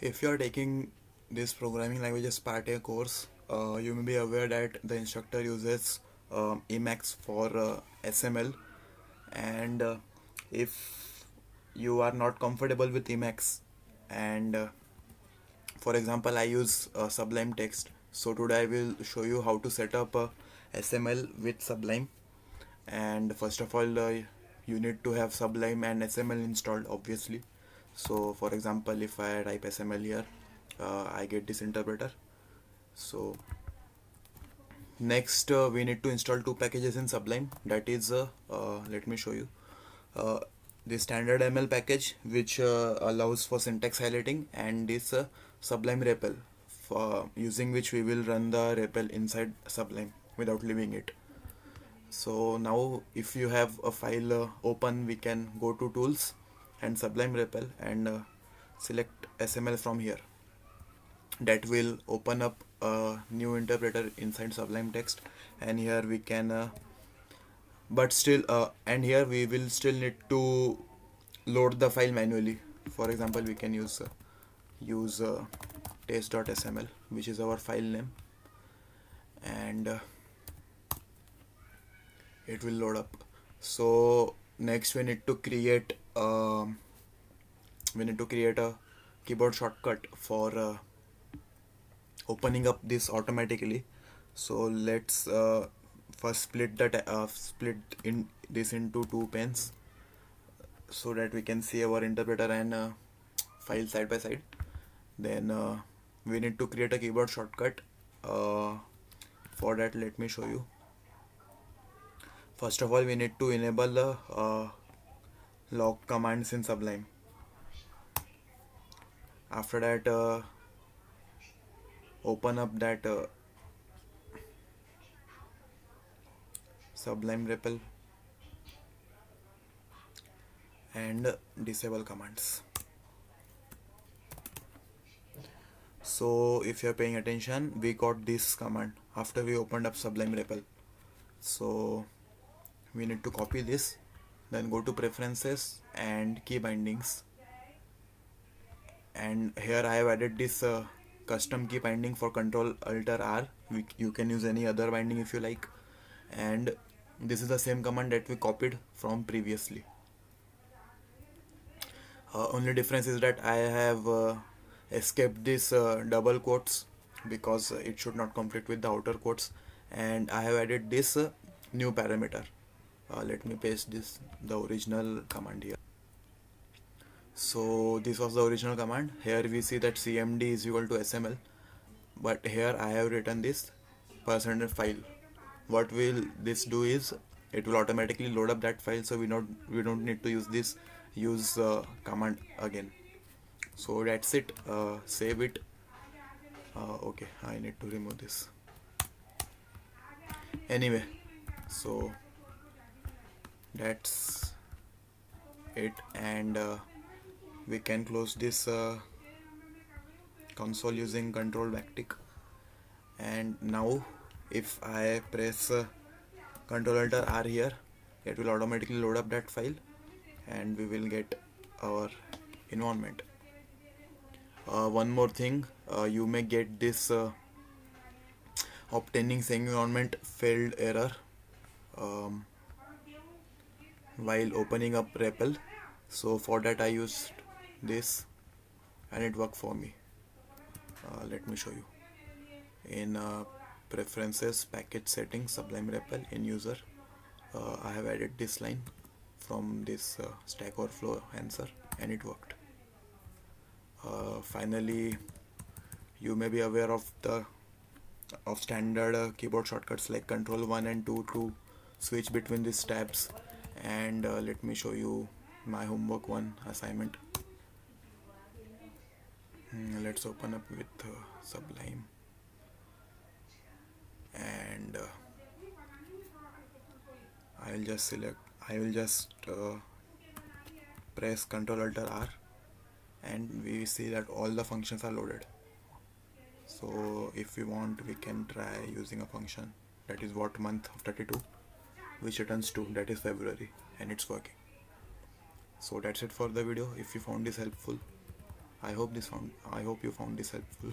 If you are taking this programming languages part A course, you may be aware that the instructor uses Emacs for SML, and if you are not comfortable with Emacs, and for example I use Sublime Text, so today I will show you how to set up SML with Sublime. And first of all, you need to have Sublime and SML installed, obviously. So for example, if I type SML here, I get this interpreter. So next we need to install two packages in Sublime. That is let me show you uh, the standard ML package, which allows for syntax highlighting, and this Sublime REPL, for using which we will run the REPL inside Sublime without leaving it. So now if you have a file open, we can go to tools and Sublime REPL and select SML from here. That will open up a new interpreter inside Sublime Text, and here we can but still and here we will still need to load the file manually. For example, we can use test.sml, which is our file name, and it will load up. So next we need to create a keyboard shortcut for opening up this automatically. So let's first split in this into two panes so that we can see our interpreter and file side by side. Then we need to create a keyboard shortcut. For that, let me show you. First of all, we need to enable the lock commands in Sublime. After that, open up that Sublime REPL and disable commands. So if you are paying attention, we got this command after we opened up Sublime REPL. So we need to copy this, then go to preferences and key bindings, and here I have added this custom key binding for Ctrl-Alt-R. You can use any other binding if you like, and this is the same command that we copied from previously. Only difference is that I have escaped this double quotes because it should not conflict with the outer quotes, and I have added this new parameter. Let me paste the original command here. So this was the original command. Here we see that cmd is equal to sml, but here I have written this %file. What will this do is it will automatically load up that file, so we don't need to use this command again. So that's it. Save it. Okay, I need to remove this anyway. So that's it, and we can close this console using Control backtick. And now if I press Ctrl-Alt-R here, it will automatically load up that file and we will get our environment. One more thing, you may get this obtaining same environment failed error while opening up REPL. So for that I used this and it worked for me. Let me show you. In preferences, package settings, Sublime REPL, in user, I have added this line from this Stack Overflow answer, and it worked. Finally, you may be aware of standard keyboard shortcuts like Control 1 and 2 to switch between these tabs. And let me show you my homework 1 assignment. Let's open up with Sublime, and I will just press Ctrl-Alt-R, and we see that all the functions are loaded. So if we want, we can try using a function that is what month of 32, which returns 2, that is February, and it's working. So that's it for the video. If you found this helpful, I hope you found this helpful.